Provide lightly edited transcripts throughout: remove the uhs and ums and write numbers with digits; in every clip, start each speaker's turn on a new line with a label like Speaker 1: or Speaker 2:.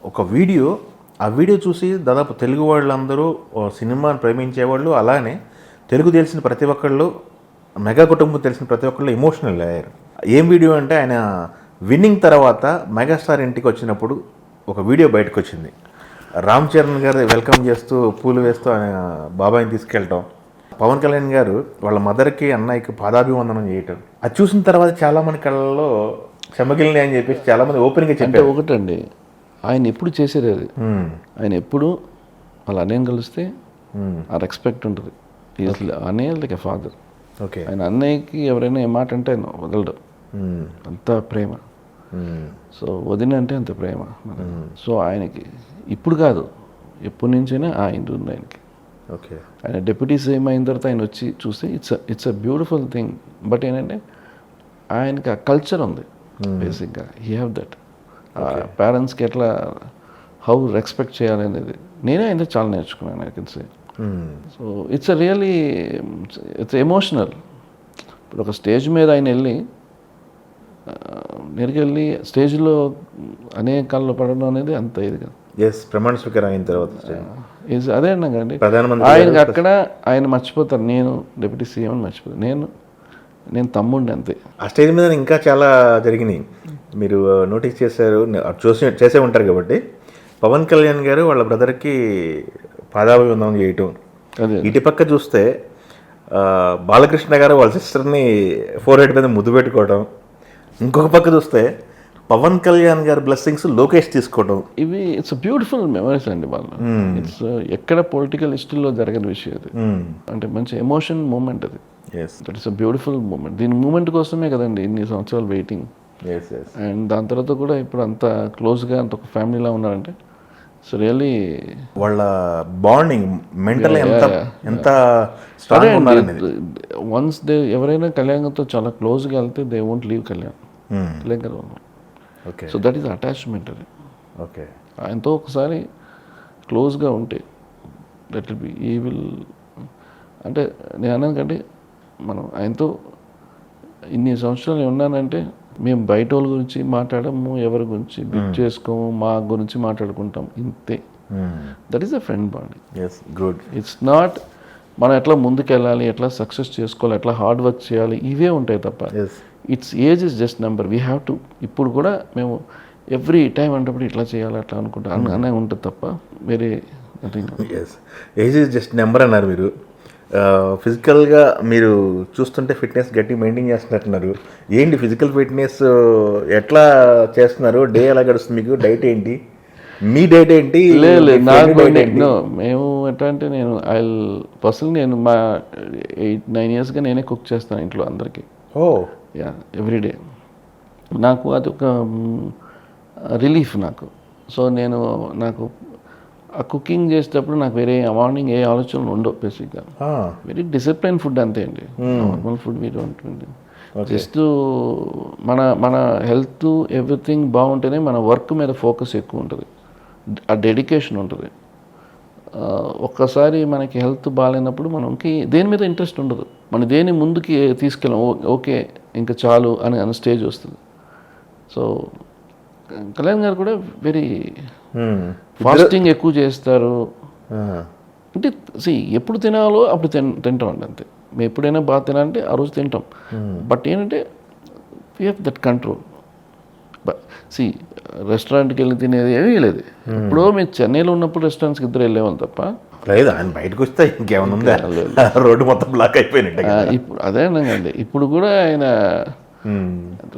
Speaker 1: ఒక వీడియో, ఆ వీడియో చూసి దాదాపు తెలుగు వాళ్ళందరూ సినిమాని ప్రేమించేవాళ్ళు, అలానే తెలుగు తెలిసిన ప్రతి ఒక్కళ్ళు, మెగా కుటుంబం తెలిసిన ప్రతి ఒక్కళ్ళు ఎమోషనల్ అయ్యారు. ఏం వీడియో అంటే, ఆయన విన్నింగ్ తర్వాత మెగాస్టార్ ఇంటికి వచ్చినప్పుడు ఒక వీడియో బయటకు వచ్చింది. రామ్ చరణ్ గారు వెల్కమ్ చేస్తూ పూలు వేస్తూ ఆయన బాబాయిని తీసుకెళ్ళటం, పవన్ కళ్యాణ్ గారు వాళ్ళ మదర్కి అన్నయ్యకి పాదాభివందనం చేయటం. అది చూసిన తర్వాత చాలామంది కళ్ళలో చెమ్మగిలిని అని చెప్పేసి చాలామంది ఓపెన్గా చెప్పారు.
Speaker 2: ఒకటండి, ఆయన ఎప్పుడు చేసేది అది. ఆయన ఎప్పుడు వాళ్ళ అన్నయ్యని కలిస్తే ఆ రెస్పెక్ట్ ఉంటుంది. అన్నయ్య లైక్ ఎ ఫాదర్.
Speaker 1: ఓకే.
Speaker 2: ఆయన అన్నయ్యకి ఎవరైనా ఏ మాట అంటే ఆయన వదలడు, అంత ప్రేమ. సో వదిన అంటే అంత ప్రేమ. సో ఆయనకి ఇప్పుడు కాదు, ఎప్పటి నుంచైనా ఆయన ఉంది ఆయనకి.
Speaker 1: ఓకే.
Speaker 2: ఆయన డిప్యూటీ సీఎం అయిన తర్వాత ఆయన వచ్చి చూస్తే it's a beautiful thing. But ఏంటంటే ఆయనకి ఆ కల్చర్ ఉంది బేసిక్గా. He have that. పేరెంట్స్కి ఎట్లా హౌ రెస్పెక్ట్ చేయాలి అనేది నేనే ఆయన చాలా నేర్చుకున్నాను. I can say. So it's really it's emotional. ఇప్పుడు ఒక స్టేజ్ మీద ఆయన వెళ్ళి నేరుకెళ్ళి స్టేజ్లో అనేక కాళ్ళు పడడం అనేది అంత ఇది కదా.
Speaker 1: ప్రమాణ స్వీకారం అయిన తర్వాత
Speaker 2: అదే అన్నాకండి,
Speaker 1: ప్రధానమంత్రి
Speaker 2: ఆయనకి అక్కడ ఆయన మర్చిపోతారు. నేను డిప్యూటీ సీఎం అని మర్చిపోతాను. నేను తమ్ముడిని అంతే.
Speaker 1: ఆ స్టేజ్ మీద ఇంకా చాలా జరిగినాయి. మీరు నోటీస్ చేశారు, చేసే ఉంటారు కాబట్టి, పవన్ కళ్యాణ్ గారు వాళ్ళ బ్రదర్కి పాదాభివందనం చేయటం. ఇటు పక్క చూస్తే బాలకృష్ణ గారు వాళ్ళ సిస్టర్ని 4 మీద ముద్దు పెట్టుకోవడం. ఇంకొక పక్క చూస్తే పవన్ కళ్యాణ్ గారి బ్లెస్సింగ్స్ లోకేష్ తీసుకోవడం.
Speaker 2: ఇవి ఇట్స్ బ్యూటిఫుల్ మెమరీస్ అండి వాళ్ళు. ఇట్స్ ఎక్కడ పొలిటికల్ హిస్టరీలో జరగని విషయం అది. అంటే మంచి ఎమోషన్ మూమెంట్ అది. That is a beautiful moment. దీని మూమెంట్ కోసమే కదండి ఇన్ని సంవత్సరాలు వెయిటింగ్. అండ్ దాని తర్వాత కూడా ఇప్పుడు అంత క్లోజ్గా అంత ఒక ఫ్యామిలీలా ఉన్నారంటే సో రియల్లీ
Speaker 1: వాళ్ళ బాండింగ్ మెంటల్ ఎంత స్ట్రాంగ్ ఉన్నారనేది.
Speaker 2: వన్స్ ఎవరైనా కళ్యాణ్తో చాలా క్లోజ్గా వెళ్తే దే వోంట్ లీవ్ కళ్యాణ్ గారు.
Speaker 1: Okay.
Speaker 2: So that is attachment అది.
Speaker 1: ఓకే.
Speaker 2: ఆయనతో ఒకసారి క్లోజ్గా ఉంటే దట్ విల్ బి ఈ విల్ అంటే నేను అన్నాను కంటే మనం ఆయనతో ఇన్ని సంవత్సరాలు ఉన్నానంటే మేము బయట వాళ్ళ గురించి మాట్లాడము, ఎవరి గురించి బిగ్ చేసుకోము, మా గురించి మాట్లాడుకుంటాం, ఇంతే. That is a friend bonding.
Speaker 1: Good.
Speaker 2: It's not మనం ఎట్లా ముందుకెళ్ళాలి, ఎట్లా సక్సెస్ చేసుకోవాలి, ఎట్లా హార్డ్ వర్క్ చేయాలి, ఇవే ఉంటాయి తప్ప it's age is just number. We have to. ఇప్పుడు కూడా మేము ఎవ్రీ టైం అంటప్పుడు ఇట్లా చేయాలి అట్లా అనుకుంటా అనే ఉంటుంది తప్ప వేరే nothing.
Speaker 1: Age is just number అన్నారు మీరు. ఫిజికల్గా మీరు చూస్తుంటే ఫిట్నెస్ గట్టి మెయింటైన్ చేస్తున్నట్టున్నారు. ఏంటి ఫిజికల్ ఫిట్నెస్ ఎట్లా చేస్తున్నారు? డే ఎలా గడుస్తుంది మీకు? డైట్ ఏంటి? మీ డైట్ ఏంటి?
Speaker 2: మేము ఎట్లా అంటే నేను పర్సనల్ నేను మా 8-9 yearsగా నేనే కుక్ చేస్తాను ఇంట్లో అందరికీ. ఎవ్రీడే. నాకు అది ఒక రిలీఫ్ నాకు. సో నాకు ఆ కుకింగ్ చేసేటప్పుడు నాకు వేరే మార్నింగ్ ఏ ఆలోచనలు ఉండవు. బేసిక్గా వెరీ డిసిప్లైన్ ఫుడ్ అంతే అండి. నార్మల్ ఫుడ్ మీరు ఉంటుంది. జస్ట్ మన హెల్త్ ఎవ్రీథింగ్ బాగుంటేనే మన వర్క్ మీద ఫోకస్ ఎక్కువ ఉంటుంది, ఆ డెడికేషన్ ఉంటుంది. ఒక్కసారి మనకి హెల్త్ బాగాలేనప్పుడు మనకి దేని మీద ఇంట్రెస్ట్ ఉండదు, మనం దేని ముందుకి తీసుకెళ్ళాం. ఓకే ఇంకా చాలు అనే స్టేజ్ వస్తుంది. సో కళ్యాణ్ గారు కూడా వెరీ ఫాస్టింగ్ ఎక్కువ చేస్తారు. అంటే ఎప్పుడు తినాలో అప్పుడు తింటాం అండి అంతే. మేము ఎప్పుడైనా బాగా తినాలంటే ఆ రోజు తింటాం. బట్ ఏంటంటే వీ హ్యావ్ దట్ కంట్రోల్. రెస్టారెంట్కి వెళ్ళి తినేది ఏమీ లేదు. ఇప్పుడు మేము చెన్నైలో ఉన్నప్పుడు రెస్టారెంట్స్కి ఇద్దరు వెళ్ళేవాళ్ళు తప్ప
Speaker 1: లేదు. ఆయన బయటకు వస్తే ఇంకేమైనా ఉందా? రోడ్డు మొత్తం బ్లాక్ అయిపోయినట్టు.
Speaker 2: ఇప్పుడు అదే అండి. ఇప్పుడు కూడా ఆయన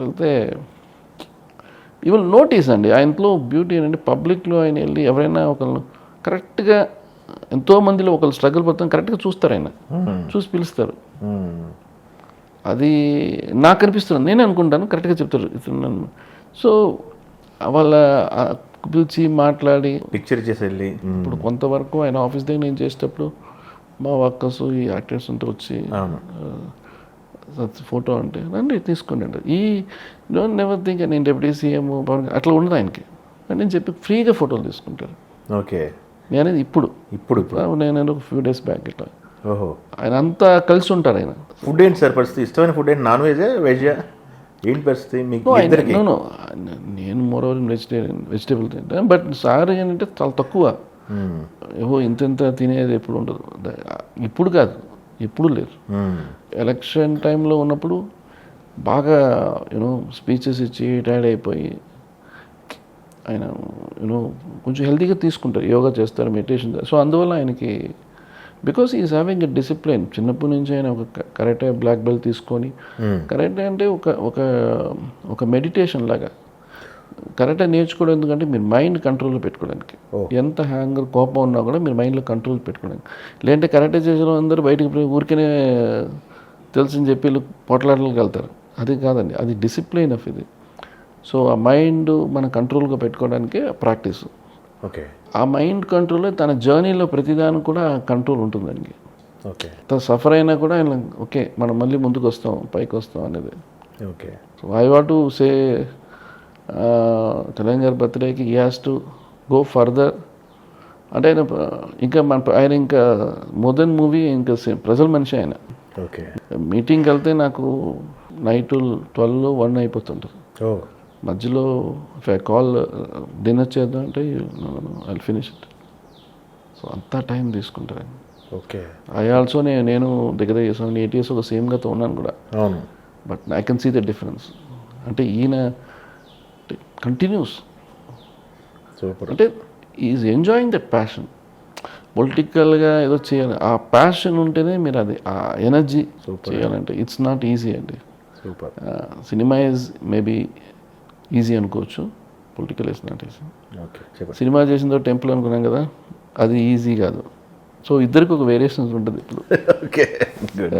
Speaker 2: వెళ్తే ఈవెన్ నోటీస్ అండి ఆయనలో బ్యూటీ ఏంటంటే పబ్లిక్లో ఆయన వెళ్ళి ఎవరైనా ఒకళ్ళు కరెక్ట్గా ఎంతోమందిలో ఒకళ్ళు స్ట్రగుల్ పడుతాం కరెక్ట్గా చూస్తారు. ఆయన చూసి పిలుస్తారు. అది నాకు అనిపిస్తుంది, నేనే అనుకుంటాను కరెక్ట్గా చెప్తారు ఇతను. సో వాళ్ళ పిలిచి మాట్లాడి
Speaker 1: పిక్చర్ చేసి వెళ్ళి
Speaker 2: ఇప్పుడు కొంతవరకు ఆయన ఆఫీస్ దగ్గర నేను చేసేటప్పుడు మా వర్కర్స్ ఈ యాక్టర్స్ అంతా వచ్చి ఫోటో అంటే రండి తీసుకోండి. ఈ డోంట్ నెవర్ థింక్ నేను డిప్యూటీ సీఎం అట్లా ఉండదు ఆయనకి. నేను చెప్పి ఫ్రీగా ఫోటోలు తీసుకుంటారు.
Speaker 1: ఓకే.
Speaker 2: నేనేది ఇప్పుడు నేను ఫ్యూ డేస్ బ్యాక్ ఇట్లా ఆయన అంతా కలిసి ఉంటారు. ఆయన
Speaker 1: ఫుడ్ ఏంటి సార్ పరిస్థితి? ఇష్టమైన ఫుడ్ ఏంటి? నాన్ వెజా వెజా? ఏంటి పరిస్థితి మీకు
Speaker 2: No,
Speaker 1: ఇద్దరికి?
Speaker 2: no, no. నేను మోర్ ఓవర్ వెజిటేబుల్ తింటాను, బట్ సార్ ఏంటంటే చాలా తక్కువ. ఏవో ఇంత తినేది ఎప్పుడు ఉండదు. ఇప్పుడు కాదు, ఎప్పుడు లేదు. ఎలక్షన్ టైంలో ఉన్నప్పుడు బాగా యూనో స్పీచెస్ ఇచ్చి టైర్డ్ అయిపోయి ఆయన యూనో కొంచెం హెల్తీగా తీసుకుంటారు, యోగా చేస్తారు, మెడిటేషన్ చేస్తారు. సో అందువల్ల ఆయనకి because is having a discipline. చిన్నప్పటి నుంచి ఆయన ఒక కరాటే బ్లాక్ బెల్ట్ తీసుకొని, కరాటే అంటే ఒక మెడిటేషన్ లాగా. కరాటే నేర్చుకోవడం ఎందుకంటే మీరు మైండ్ కంట్రోల్లో పెట్టుకోవడానికి. ఎంత హ్యాంగర్ కోపం ఉన్నా కూడా మీరు మైండ్లో కంట్రోల్ పెట్టుకోవడానికి. లేదంటే కరాటే చేసిన అందరూ బయటకు పోయి ఊరికనే తెలిసింది చెప్పి వీళ్ళు పోట్లాటలకు వెళ్తారు. అది కాదండి, అది డిసిప్లిన్ ఆఫ్ ఇది. సో ఆ మైండ్ మన కంట్రోల్గా పెట్టుకోవడానికే ప్రాక్టీస్.
Speaker 1: ఓకే.
Speaker 2: ఆ మైండ్ కంట్రోల్ తన జర్నీలో ప్రతిదానికి కూడా కంట్రోల్ ఉంటుందండి.
Speaker 1: ఓకే.
Speaker 2: సఫర్ అయినా కూడా ఆయన ఓకే మనం మళ్ళీ ముందుకు వస్తాం, పైకి వస్తాం అనేది.
Speaker 1: Okay.
Speaker 2: So I want to say Telangana బర్త్డేకి he has to go further. అంటే ఆయన ఇంకా మోర్ దెన్ మూవీ, ఇంకా ప్రజల మనిషి ఆయన.
Speaker 1: ఓకే.
Speaker 2: మీటింగ్కి వెళ్తే నాకు నైట్ 12, 1 అయిపోతుంటుంది. మధ్యలో ఇఫ్ ఐ కాల్ డిన్నర్ చేద్దాం అంటే ఐ ఫినిష్ ఇట్. సో అంతా టైం తీసుకుంటారు.
Speaker 1: ఓకే.
Speaker 2: ఐ ఆల్సో నేను దగ్గర 8 years ఒక సేమ్గాతో ఉన్నాను కూడా.
Speaker 1: అవును.
Speaker 2: But I can see the difference. అంటే ఈయన కంటిన్యూస్,
Speaker 1: సూపర్.
Speaker 2: అంటే ఈజ్ ఎంజాయింగ్ దట్ ప్యాషన్. పొలిటికల్గా ఏదో చేయాలి, ఆ ప్యాషన్ ఉంటేనే మీరు అది ఆ ఎనర్జీ చేయాలంటే ఇట్స్ నాట్ ఈజీ అండి.
Speaker 1: Super.
Speaker 2: Cinema is maybe easy అనుకోవచ్చు, political is not easy.
Speaker 1: Okay. చెప్పండి.
Speaker 2: సినిమా చేసిందో టెంపుల్ అనుకున్నాం కదా, అది ఈజీ కాదు. సో ఇద్దరికి ఒక వేరియేషన్స్ ఉంటుంది ఇప్పుడు.
Speaker 1: ఓకే. గుడ్.